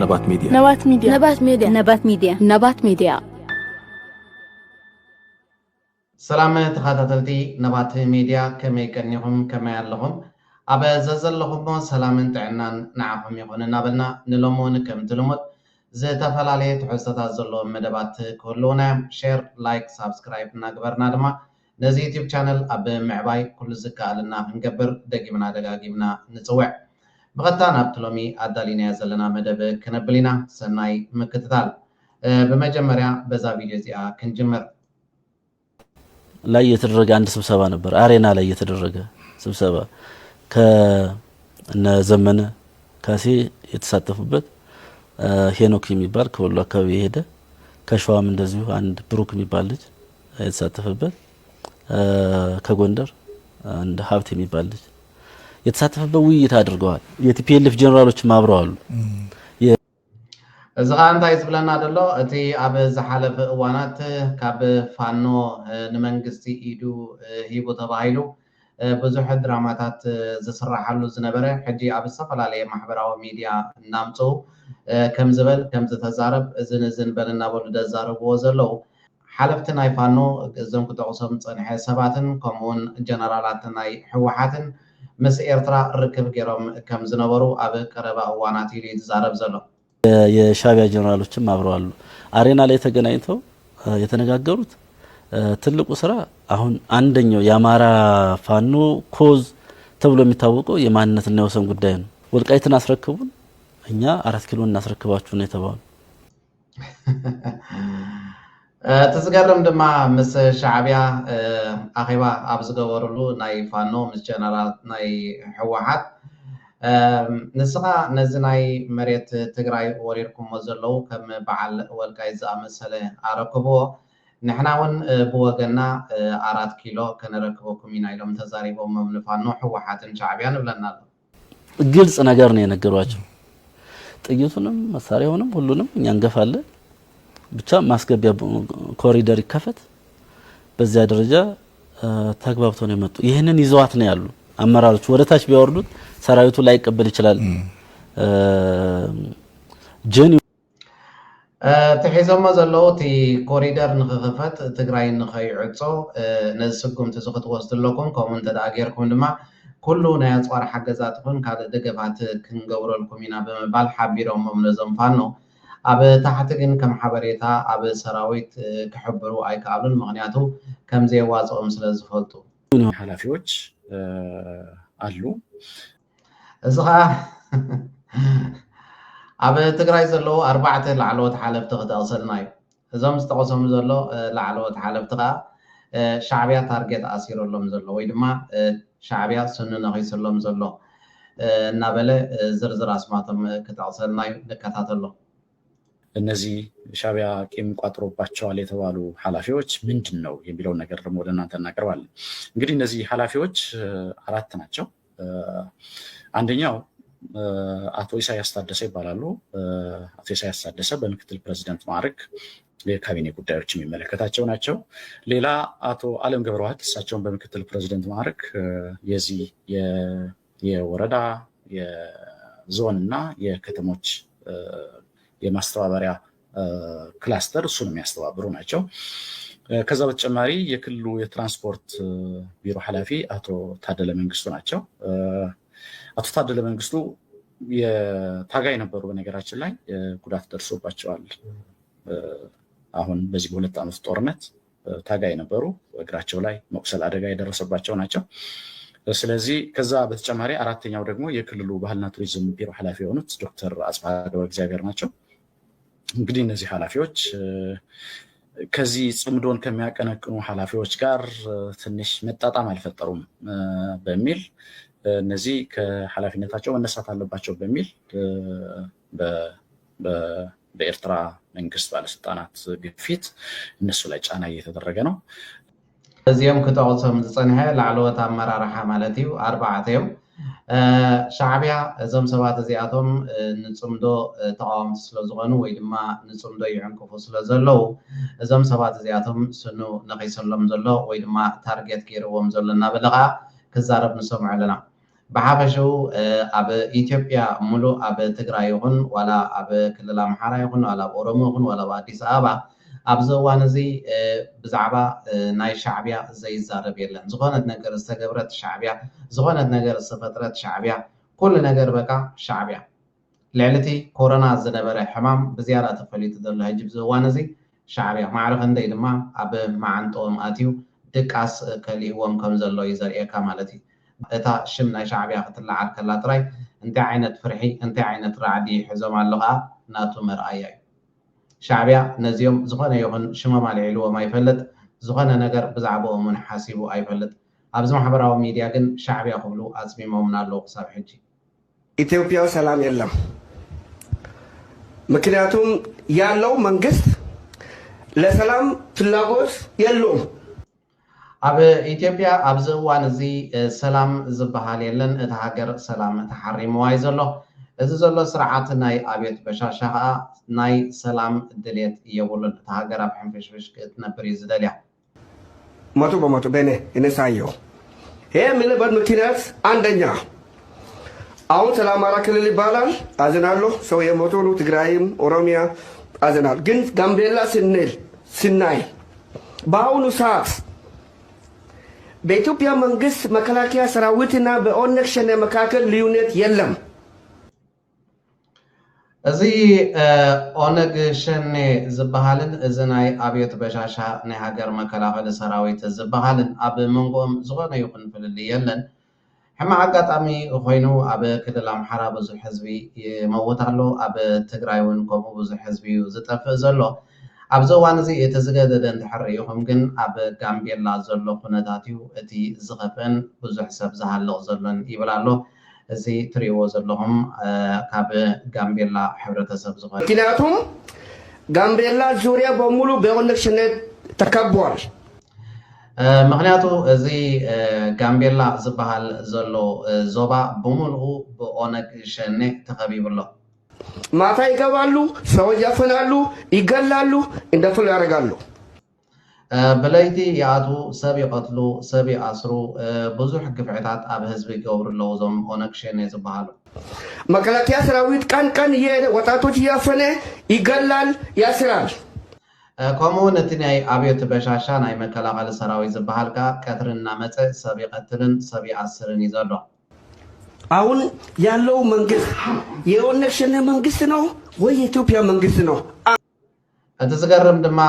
نبات ميديا نبات ميديا نبات ميديا نبات ميديا نبات ميديا سلامة تخاطرتي نبات ميديا كما يكنيهم كما يلهم أبا زلهم سلامة تعنان نعفهم يكون نابلنا نلومون كم تلمت زي تفلالي تحسطا زلو مدبات كلنا شير لايك سبسكرايب ناقبرنا دما نزي يوتيوب channel أبا معباي كل زكالنا نقبر دقيمنا دقاقيمنا نتوع بغتان أبتلومي أدالينا يزلنا مدب كنبلنا سناي مكتتال بمجمريا بزا فيديو زيا كنجمر ላይ የተደረገ አንድ ስብሰባ ነበር አሬና ላይ የተደረገ ስብሰባ ከነ ዘመነ ካሴ የተሳተፉበት ሄኖክ የሚባል ከወሎ አካባቢ የሄደ ከሸዋም እንደዚሁ አንድ ብሩክ የሚባል ልጅ የተሳተፈበት ከጎንደር አንድ ሀብት የሚባል ልጅ የተሳተፈበት ውይይት አድርገዋል የቲፒኤልኤፍ ጀነራሎችም አብረዋል زغان تايز بلنا دلو اتي اب زحالف اوانات كاب فانو نمنگستي ايدو هيبو تبايلو بزح دراماتات زسرحالو زنبره حجي اب السفلاليه محبراو ميديا نامتو كم زبل كم زتزارب زنزن بلنا بولو دزارب وزلو حلفت ناي فانو زم كتقصم صنح سباتن كمون جنرالات ناي حوحاتن مس ايرترا ركب غيروم كم زنبرو اب قربا اوانات يلي تزارب زلو የሻቢያ ጀነራሎችም አብረዋል አሬና ላይ ተገናኝተው የተነጋገሩት ትልቁ ስራ አሁን አንደኛው የአማራ ፋኖ ኮዝ ተብሎ የሚታወቀው የማንነትና የወሰን ጉዳይ ነው ወልቃይትን አስረክቡን እኛ 4 ኪሎ እናስረክባችሁ ነው የተባለው تزغرم دما مس شعبيا اخيبا ابزغورلو ناي فانو مس جنرال ناي حوحات نسخة نزناي مريت تقرأي وريركم مزلو كم بعل والقايز أمثله أركبو نحناون بوجنا 4 كيلو كنركبوكم من أيلم تزاري بوم نفانو حوحات شعبيان بلنا ግልጽ ነገር ነው የነገሯቸው ጥይቱንም መሳሪያውንም ሁሉንም ያንገፋለ ብቻ ማስገቢያ ኮሪደር ይከፈት በዚያ ደረጃ ተግባብተው ነው የመጡ ይሄንን ይዘዋት ነው ያሉ አመራሮች ወደታች ቢያወርዱት ሰራዊቱ ላይ ይቀበል ይችላል ጀኒ تحيزم زلو تي كوريدر نخفت تግራይ نخيعصو نسكم تزخت وسط لكم كومنت داغيركم دما كله ናይ ኣጽዋር ሓገዛት ኹን ካለ ደገፋት ክንገብረልኩም ኢና በመባል ሓቢሮም ምንዘም ፋኖ ኣብ ታሕቲ ግን ከም ሓበሬታ ኣብ ሰራዊት ክሕብሩ ኣይከኣሉን ምክንያቱ ከም ዘይዋጽኦም ስለ ዝፈልጡ ኃላፊዎች አሉ እዝኻ ኣብ ትግራይ ዘሎ 4 ላዕለዎት ሓለፍቲ ክተቕሰልናዩ እዞም ዝተቐሰሙ ዘሎ ላዕለዎት ሓለፍቲ ኸ ሻዕብያ ታርጌት ኣሲሮሎም ዘሎ ወይ ድማ ሻዕብያ ስኑ ነኺሰሎም ዘሎ እናበለ ዝርዝር አስማቶም ከተቕሰልናዩ ንከታተሎ እነዚህ ሻዕቢያ ቂም ቋጥሮባቸዋል የተባሉ ኃላፊዎች ምንድነው የሚለው ነገር ደግሞ ወደ እናንተ እናቀርባለን እንግዲህ እነዚህ ኃላፊዎች 4 ናቸው አንደኛው አቶ ኢሳያስ ታደሰ ይባላሉ አቶ ኢሳያስ ታደሰ በምክትል ፕሬዝዳንት ማዕረግ የካቢኔ ጉዳዮች የሚመለከታቸው ናቸው ሌላ አቶ አለም ገብረዋህድ እሳቸውን በምክትል ፕሬዝዳንት ማዕረግ የዚህ የወረዳ የዞንና የከተሞች የማስተባበሪያ ክላስተር እሱን የሚያስተባብሩ ናቸው ከዛ በተጨማሪ የክልሉ የትራንስፖርት ቢሮ ኃላፊ አቶ ታደለ መንግስቱ ናቸው አቶ ታደለ መንግስቱ የታጋይ ነበሩ በነገራችን ላይ ጉዳት ደርሶባቸዋል አሁን በዚህ በሁለት ዓመት ጦርነት ታጋይ ነበሩ እግራቸው ላይ መቁሰል አደጋ የደረሰባቸው ናቸው ስለዚህ ከዛ በተጨማሪ አራተኛው ደግሞ የክልሉ ባህልና ቱሪዝም ቢሮ ኃላፊ የሆኑት ዶክተር አጽባሃ ገብረእግዚአብሔር ናቸው እንግዲህ እነዚህ ኃላፊዎች ከዚህ ጽምዶን ከሚያቀነቅኑ ኃላፊዎች ጋር ትንሽ መጣጣም አልፈጠሩም በሚል እነዚህ ከኃላፊነታቸው መነሳት አለባቸው በሚል በኤርትራ መንግስት ባለስልጣናት ግፊት እነሱ ላይ ጫና እየተደረገ ነው እዚኦም ከተቐሰሙ ዝጸንሐ ላዕለዎት ኣመራርሓ ማለት እዩ 4 እዮም ሻዕብያ እዞም ሰባት እዚኣቶም ንጽምዶ ተቃወምቲ ስለ ዝኾኑ ወይ ድማ ንጽምዶ ይዕንቅፉ ስለ ዘለው እዞም ሰባት እዚኣቶም ስኑ ነኺሰሎም ዘሎ ወይ ድማ ታርጌት ገይርዎም ዘሎ እናበለኻ ክዛረብ ንሰምዑ ኣለና بحافشو أب إثيوبيا ملو أب تግራይ ይኹን ولا أب ክልል ኣምሓራ ይኹን ولا ኦሮሞ ይኹን ولا አዲስ አበባ ኣብዚ እዋን እዚ ብዛዕባ ናይ ሻዕብያ ዘይዛረብ የለን ዝኾነት ነገር ዝተገብረት ሻዕብያ ዝኾነት ነገር ዝተፈጥረት ሻዕብያ ኩሉ ነገር በቃ ሻዕብያ ልዕልቲ ኮሮና ዝነበረ ሕማም ብዝያዳ ተፈሊጡ ዘሎ ሕጂ ኣብዚ እዋን እዚ ሻዕብያ ማዕረኽ እንደይ ድማ ኣብ ማዓንጦም ኣትዩ ድቃስ ከሊእዎም ከም ዘሎ እዩ ዘርእየካ ማለት እዩ እታ ሽም ናይ ሻዕብያ ክትለዓል ከላ ጥራይ እንታይ ዓይነት ፍርሒ እንታይ ዓይነት ራዕዲ ሒዞም ኣለኻ ናቱ መርኣያ እዩ ሻዕብያ ነዚኦም ዝኾነ ይኹን ሽሞም ኣልዒልዎም ኣይፈልጥ ዝኾነ ነገር ብዛዕባኦም እውን ሓሲቡ ኣይፈልጥ ኣብዚ ማሕበራዊ ሚድያ ግን ሻዕብያ ክብሉ ኣፅሚሞምና ኣለዉ ክሳብ ሕጂ ኢትዮጵያ ሰላም የለም ምክንያቱም ያለው መንግስት ለሰላም ፍላጎት የለውም ኣብ ኢትዮጵያ ኣብዚ እዋን እዚ ሰላም ዝበሃል የለን እቲ ሃገር ሰላም ተሓሪምዋ እዩ ዘሎ እዚ ዘሎ ስርዓት ናይ ኣብየት በሻሻ ከዓ ናይ ሰላም ድሌት የብሉን እቲ ሃገር ኣብ ሕንፍሽፍሽ ክትነብር እዩ ዝደልያ መቶ በመቶ በኔ እነሳየው ይሄ የምልበት ምክንያት አንደኛ አሁን ስለ አማራ ክልል ይባላል አዝናለሁ ሰው የሞቱ ነው ትግራይም ኦሮሚያ አዝናል ግን ጋምቤላ ስናይ በአሁኑ ሰዓት በኢትዮጵያ መንግስት መከላከያ ሰራዊትና በኦነግ ሸኔ መካከል ልዩነት የለም እዚ ኦነግ ሸኔ ዝበሃልን እዚ ናይ ኣብየት በሻሻ ናይ ሃገር መከላኸሊ ሰራዊት ዝበሃልን ኣብ መንጎኦም ዝኾነ ይኹን ፍልል የለን ሕማቅ ኣጋጣሚ ኮይኑ ኣብ ክልል ኣምሓራ ብዙሕ ህዝቢ ይመውት ኣሎ ኣብ ትግራይ እውን ከምኡ ብዙሕ ህዝቢ እዩ ዝጠፍእ ዘሎ ኣብዚ እዋን እዚ እቲ ዝገደደ እንድሕር ኢኹም ግን ኣብ ጋምቤላ ዘሎ ኩነታት እዩ እቲ ዝኸፍአን ብዙሕ ሰብ ዝሃልቕ ዘሎን ይብል ኣሎ እዚ ትሪእዎ ዘለኹም ካብ ጋምቤላ ሕብረተሰብ ዝኾነ ምክንያቱም ጋምቤላ ዙርያ በሙሉ በኦነግ ሸኔ ተከቧል ምክንያቱ እዚ ጋምቤላ ዝበሃል ዘሎ ዞባ ብሙሉኡ ብኦነግ ሸኔ ተኸቢቡ ኣሎ ማታ ይገባሉ ሰው ያፈናሉ ይገላሉ እንደፈሉ ያደርጋሉ በለይቲ ያቱ ሰብ ይቀትሉ ሰብ ይኣስሩ ብዙሕ ግፍዕታት ኣብ ህዝቢ ይገብሩ ኣለዉ እዞም ኦነግ ሸኔ ዝበሃሉ መከላከያ ሰራዊት ቀን እየሄደ ወጣቶች እያፈነ ይገላል ያስራል ከምኡውን እቲ ናይ ኣብየት በሻሻ ናይ መከላኸሊ ሰራዊት ዝበሃል ከዓ ቀትሪ እናመፀ ሰብ ይቀትልን ሰብ ይኣስርን እዩ ዘሎ አሁን ያለው መንግስት የኦነግ ሸኔ መንግስት ነው ወይ የኢትዮጵያ መንግስት ነው እቲ ዝገርም ድማ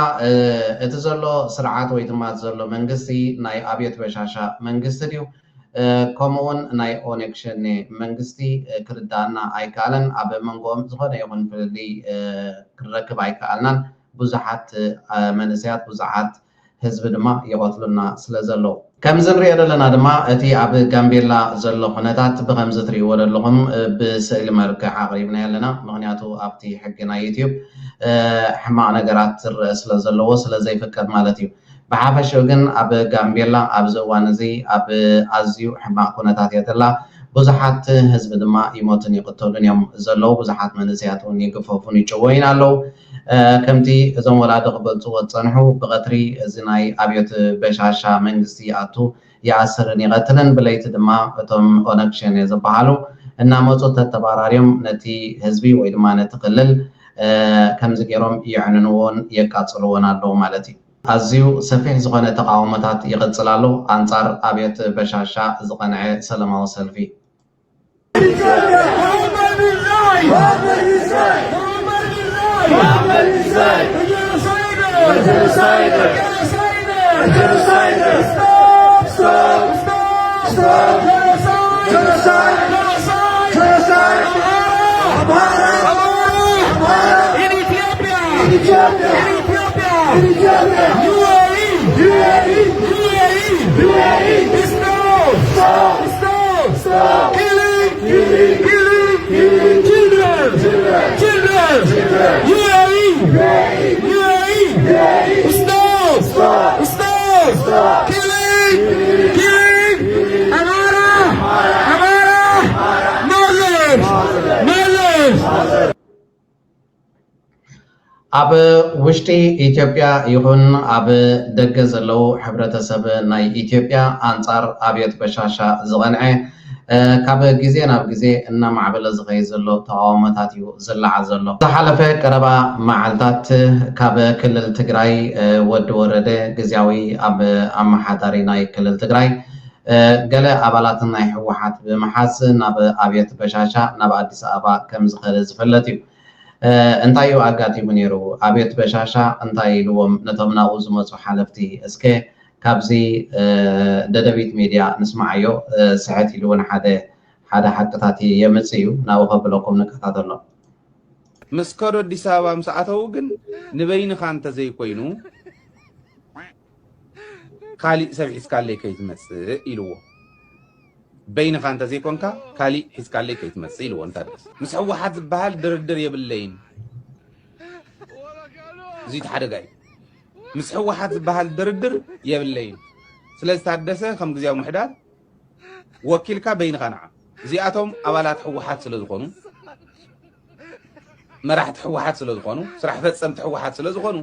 እቲ ዘሎ ስርዓት ወይ ድማ ዘሎ መንግስቲ ናይ ኣብየት በሻሻ መንግስቲ ድዩ ከምኡውን ናይ ኦነግ ሸኔ መንግስቲ ክርዳእና ኣይከኣለን ኣብ መንጎኦም ዝኾነ ይኹን ፍልሊ ክረክብ ኣይከኣልናን ብዙሓት መንእሰያት ብዙሓት ህዝቢ ድማ ይቆትሉና ስለ ዘለዎ ከምዚ ንሪኦ ዘለና ድማ እቲ ኣብ ጋምቤላ ዘሎ ኩነታት ብከምዚ ትሪእዎ ዘለኹም ብስእሊ መልክዕ ኣቕሪብና ኣለና ምክንያቱ ኣብቲ ሕጊ ናይ ዩትዩብ ሕማቅ ነገራት ዝርአ ስለ ዘለዎ ስለ ዘይፍቀድ ማለት እዩ ብሓፈሹ ግን ኣብ ጋምቤላ ኣብዚ እዋን እዚ ኣብ ኣዝዩ ሕማቅ ኩነታት እያ ዘላ ብዙሓት ህዝቢ ድማ ይሞትን ይቅተሉን እዮም ዘለው ብዙሓት መንእሰያት እውን ይግፈፉን ይጭወይን ኣለው ከምቲ እዞም ወላዲ ክገልፅዎ ዝፀንሑ ብቀትሪ እዚ ናይ ኣብየት በሻሻ መንግስቲ ይኣቱ ይኣስርን ይቀትልን ብለይቲ ድማ እቶም ኦነግ ሸኔ ዝበሃሉ እናመፁ ተተባራርዮም ነቲ ህዝቢ ወይ ድማ ነቲ ክልል ከምዚ ገይሮም ይዕንንዎን የቃፅልዎን ኣለዉ ማለት እዩ ኣዝዩ ሰፊሕ ዝኾነ ተቃውሞታት ይቅፅል ኣሎ ኣንፃር ኣብየት በሻሻ ዝቐንዐ ሰላማዊ ሰልፊ ኣብ ውሽጢ ኢትዮጵያ ይኹን ኣብ ደገ ዘለው ሕብረተሰብ ናይ ኢትዮጵያ ኣንጻር ኣብየት በሻሻ ዝቐንዐ ካብ ግዜ ናብ ግዜ እናማዕበለ ዝኸይድ ዘሎ ተቃውሞታት እዩ ዝለዓል ዘሎ ዝሓለፈ ቀረባ መዓልታት ካብ ክልል ትግራይ ወዲ ወረደ ግዝያዊ ኣብ ኣመሓዳሪ ናይ ክልል ትግራይ ገለ ኣባላት ናይ ሕወሓት ብምሓዝ ናብ ኣብየት በሻሻ ናብ ኣዲስ ኣበባ ከም ዝኸደ ዝፍለጥ እዩ እንታይ እዩ ኣጋጢሙ ነይሩ ኣብየት በሻሻ እንታይ ኢልዎም ነቶም ናብኡ ዝመፁ ሓለፍቲ እስከ ካብዚ ደደቢት ሚድያ ንስማዓዮ ስሕት ኢሉውን ሓደ ሓቅታት የምፅ እዩ ናብኡ ከብለኩም ንከታተሎ መስከሮ አዲስ አበባ ምሳዓተው ግን ንበይንኻ እንተ ዘይኮይኑ ካሊእ ሰብ ሒዝካለይ ከይትመፅእ ኢልዎ በይንኻ እንተ ዘይኮንካ ካሊእ ሒዝካለይ ከይትመፅእ ኢልዎ እንታደስ ምስ ሕወሓት ዝበሃል ድርድር የብለይን እዚ ተሓደጋ እዩ ምስ ሕወሓት ዝበሃል ድርድር የብለይን ስለዚ ታደሰ ከም ግዝያዊ ምሕዳር ወኪልካ በይንኻ ንዓ እዚኣቶም ኣባላት ሕወሓት ስለ ዝኾኑ መራሕቲ ሕወሓት ስለ ዝኾኑ ስራሕ ፈፀምቲ ሕወሓት ስለ ዝኾኑ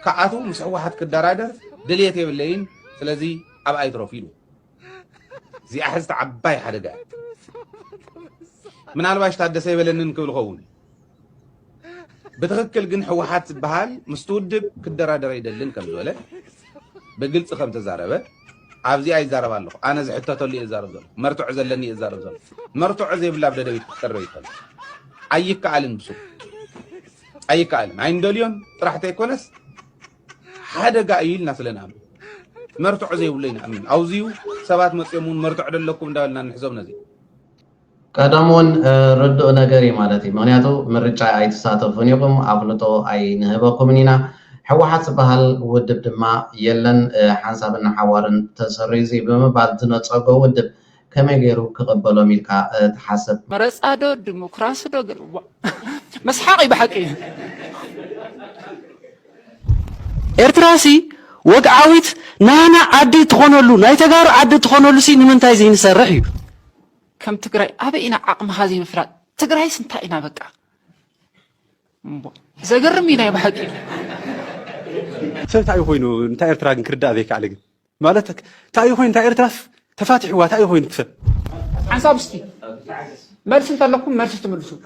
ከኣቱ ምስ ሕወሓት ክደራደር ድልየት የብለይን ስለዚ ኣብ ኣይትረፍ ኢሉ እዚኣ ሕዝቲ ዓባይ ሓደጋ ምናልባሽ ታደሰ ይበለንን ክብል ኸውን بتخكل جن حوحات بحال مستودب كدرادر يدلن كم زوله بقلت خم تزاربه عاوزي أي زارب الله أنا زحتة اللي إزارب زل مرتو عزلني إزارب زل مرتو عزيب لا بدأ يتكرر يتكلم أي كعلم بسوق أي كعلم عين دوليون راح تكونس هذا قايل ناس لنا مرتو عزيب لنا أمين أوزيو سبات مسلمون مرتو عدل لكم دولنا نحزب نزي ቀደሙን ርድእ ነገር ማለት እዩ ምክንያቱ ምርጫ ኣይተሳተፉን ኢኹም ኣፍልጦ ኣይንህበኩምን ኢና ሕወሓት ዝበሃል ውድብ ድማ የለን ሓንሳብና ሓዋርን ተሰሪዙ ብምባል ዝነፀጎ ውድብ ከመይ ገይሩ ክቕበሎም ኢልካ ትሓስብ መረፃ ዶ ዲሞክራሲ ዶ ገልዋ መስሓቅ ይብሓቂ ኤርትራሲ ወግዓዊት ናና ዓዲ ትኾነሉ ናይ ተጋሩ ዓዲ ትኾነሉ ሲ ንምንታይ ዘይንሰርሕ እዩ كم تقرأي أبينا عقم هذه مفرد تقرأي سنتائنا بقى زقرمينا يا بحقي سوي تاي خوينو انت إرتراك نكردا ذيك عليك مالتك تاي خوين تاي إرتراف تفاتح وتاي خوين تف عن صابستي مرس انت لكم مرس تملسوا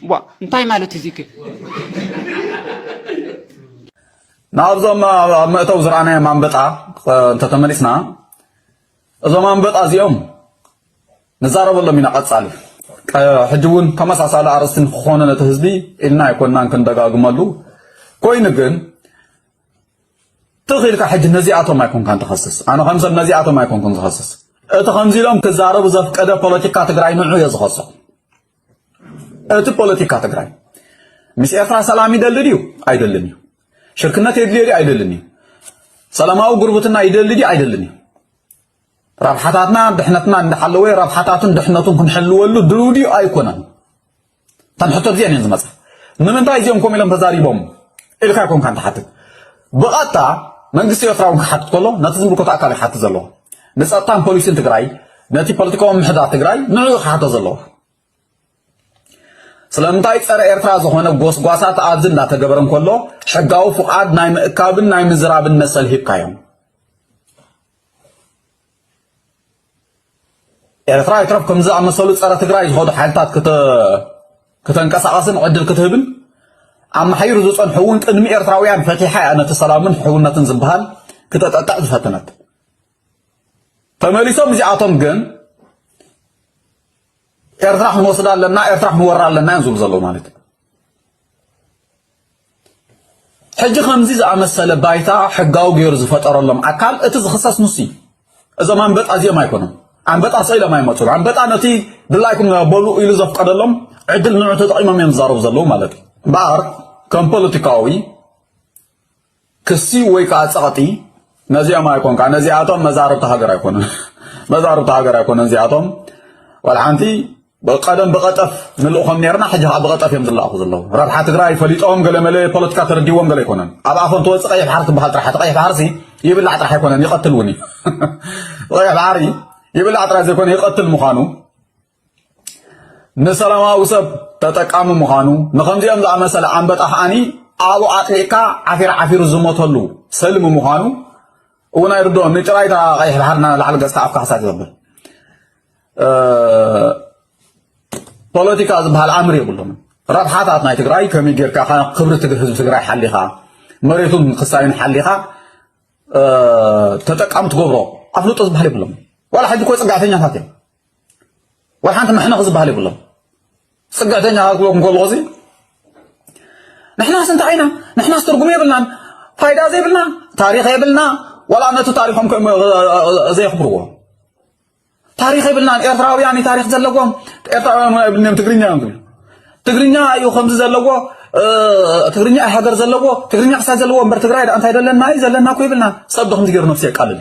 وا انتي مالتي ذيك نابزم مأتو زرعنا منبطع انت تملسنا اذا منبطع زيوم نزارب الله من قصال حجون كما ساسال ارستن خونه نتهزبي إلنا يكوننا كندغاغمالو كوين ግን تخيلك حج نزياتو ما يكون كان تخصص انا خمسه نزياتو ما يكون كان تخصص ات خمزيلهم كزارب زفقده بوليتيكا تግራይ ንዑ يزخص ات بوليتيكا تግራይ مش ኤርትራ ሰላም ይደልድዩ አይደልኒ ሽርክነት ይደልድዩ አይደልኒ ሰላማዊ ጉርብትና ይደልድዩ አይደልኒ رابحاتنا دحنتنا ندحلوي رابحاتاتن دحنتون كنحلولو درودي ايكونن تنحطو زين ينزمص نمنتاي زيهم كوم يلم تزاريبهم الكا يكون كان تحت بقطع منغستي يفراون حط كله نتزم بكو تاكل حط زلو نصطان بوليسين تግራይ نتي بوليتيكو محدا تግራይ نعو حط زلو سلامتاي صر ኤርትራ زሆነ ጎስጓሳት አዝና ተገበረን كله حጋው فقاد ناي مእካብን ناي مزرابን መሰል ሂካዮም ኤርትራ ይትረፍ ከምዛ ኣመሰሉ ፀረ ትግራይ ዝሆዱ ሓልታት ከተንቀሳቀስን ዕድል ክትህብን ኣብ ማሕይሩ ዝፀንሑውን ቅድሚ ኤርትራውያን ፈቲሓ ነቲ ሰላምን ሕውነትን ዝበሃል ክተጠጣዕ ዝፈትነት ተመሊሶም እዚኣቶም ግን ኤርትራ ክንወስዳ ኣለና ኤርትራ ክንወራ ኣለና እዮም ዝብሉ ዘለዉ ማለት እዩ ሕጂ ከምዚ ዝኣመሰለ ባይታ ሕጋዊ ገይሩ ዝፈጠረሎም ኣካል እቲ ዝኽሰስ ንሱ እዩ እዞም ኣንበጣ እዚኦም ኣይኮኑም አንበጣ ሰይለ ማይ መጥሩ አንበጣ ነቲ ድላይኩም በሉ ኢሉ ዘፍቀደሎም ዕድል ንዑ ተጠቂሞም እዮም ዝዛረቡ ዘለዉ ማለት እዩ ባር ከም ፖለቲካዊ ክሲ ወይ ከዓ ፀቐጢ ነዚኦም ኣይኮንካ ነዚኣቶም መዛረብቲ ሃገር ኣይኮኑን መዛረብቲ ሃገር ኣይኮኑን እዚኣቶም ወልሓንቲ በቀደም በቀጠፍ ንልእኾም ነርና ሕጂ ከዓ በቀጠፍ እዮም ዝለኣኹ ዘለዉ ረብሓ ትግራይ ፈሊጦም ገለመለ ፖለቲካ ተረዲዎም ገለ ኣይኮነን ኣብ ኣፎም ተወፅእ ቀይሕ ባሕሪ ትበሃል ጥራሕ ቀይሕ ባሕርሲ ይብላዕ ጥራሕ ኣይኮነን ይቐትል እውን እዩ ቀይሕ ባሕሪ يبلع طرازي يكون يقتل مخانو نسلما وسب تتقام مخانو نخمزيام لا مثلا انبط احاني ابو اطليكا عفير زموتلو سلم مخانو ونا يردو نطرايتا قيح بحرنا لعل غستا افكا حسات يبل ፖለቲካ ዝበሃል ኣምር የብሎም ረብሓታት ናይ ትግራይ ከመይ ጌርካ ክብሪ ህዝቢ ትግራይ ሓሊኻ መሬቱን ክሳዩን ሓሊኻ ተጠቃሚ ትገብሮ ኣፍልጦ ዝበሃል የብሎም ዋላ ሕጂ ኮይ ፅጋዕተኛታት እዮም ዋላ ሓንቲ ምሕነኽ ዝበሃል የብሎም ፅጋዕተኛ ክብሎም ከለኹ እዚ ንሕናስ እንታይ ኢና ንሕናስ ትርጉም የብልናን ፋይዳ ዘይብልና ታሪክ የብልና ዋላ ነቲ ታሪኮም ዘይኽብርዎ ታሪክ የብልናን ኤርትራውያን ታሪክ ዘለዎም ኤርትራውያን የብልንም ትግርኛ ትግርኛ እዩ ከምዚ ዘለዎ ትግርኛ ሃገር ዘለዎ ትግርኛ ክሳብ ዘለዎ እምበር ትግራይ እንታይ ደለና ዘለና ኮ ይብልና ሰብ ከምዚ ገይሩ ነፍሲ የቃልል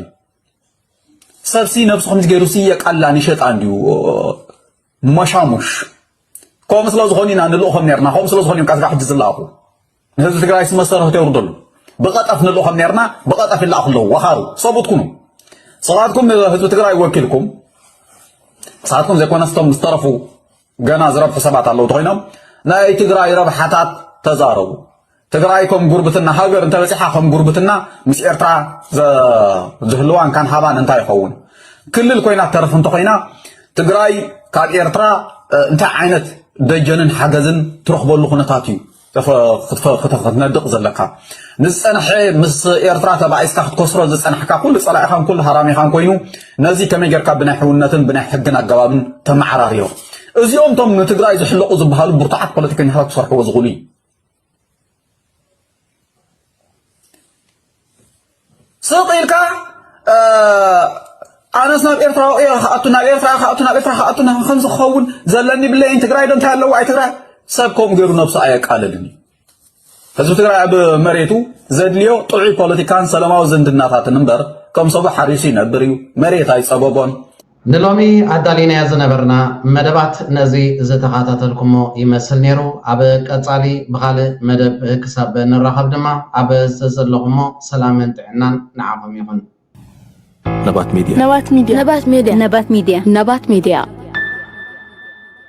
ሰብሲ ነፍሱ ከምዚ ገይሩ የቃላን ይሸጣ እንዲሁ መሻሙሽ ከም ስለ ዝኾኑ ኢና ንልእኾም ነርና ከም ስለ ዝኾኑ ቃዝጋ ሕጂ ዝለኣኹ ንህዝቢ ትግራይ መሰረቱ የውርደሉ ብቐጠፍ ንልእኾም ነርና ብቐጠፍ ይለኣኹ ኣለዉ ወኻሩ ሰቡት ኩኑ ሰባትኩም ህዝቢ ትግራይ ወኪልኩም ሰባትኩም ዘይኮነስቶም ዝተረፉ ገና ዝረብሑ ሰባት ኣለዉ ኮይኖም ናይ ትግራይ ረብሓታት ተዛረቡ ትግራይ ከም ጉርብትና ሃገር እንተበፂሓ ከም ጉርብትና ምስ ኤርትራ ዝህልዋን ካን ሃባን እንታይ ይኸውን ክልል ኮይና ተረፍ እንተኮይና ትግራይ ካብ ኤርትራ እንታይ ዓይነት ደጀንን ሓገዝን ትረኽበሉ ኩነታት እዩ ክትነድቕ ዘለካ ንዝፀንሐ ምስ ኤርትራ ተባዒስካ ክትከስሮ ዝፀናሕካ ኩሉ ፀላኢኻን ኩሉ ሃራሚኻን ኮይኑ ነዚ ከመይ ጌርካ ብናይ ሕውነትን ብናይ ሕግን ኣገባብን ተመዓራርዮ እዚኦም ቶም ንትግራይ ዝሕለቁ ዝበሃሉ ብርቱዓት ፖለቲከኛታት ክሰርሕዎ ዝኽእሉ እዩ ስቕ ኢልካ ኣነስ ናብ ኤርትራ ካብ ኤርትራ ከምዚ ክኸውን ዘለኒ ብለይን ትግራይ ዶ እንታይ ኣለዎ ኣይ ትግራይ ሰብ ከምኡ ገይሩ ነብሱ ኣየቃልልን ህዝቢ ትግራይ ኣብ መሬቱ ዘድልዮ ጥዑይ ፖለቲካን ሰላማዊ ዝንድናታትን እምበር ከም ሰቡ ሓሪሱ ይነብር እዩ መሬት ኣይፀበቦን ንሎሚ ኣዳሊናዮ ዝነበርና መደባት ነዚ ዝተኸታተልኩሞ ይመስል ነይሩ ኣብ ቀፃሊ ብካልእ መደብ ክሳብ ንራኸብ ድማ ኣብ ዘለኹሞ ሰላምን ጥዕናን ንዓኹም ይኹን ነባት ሚድያ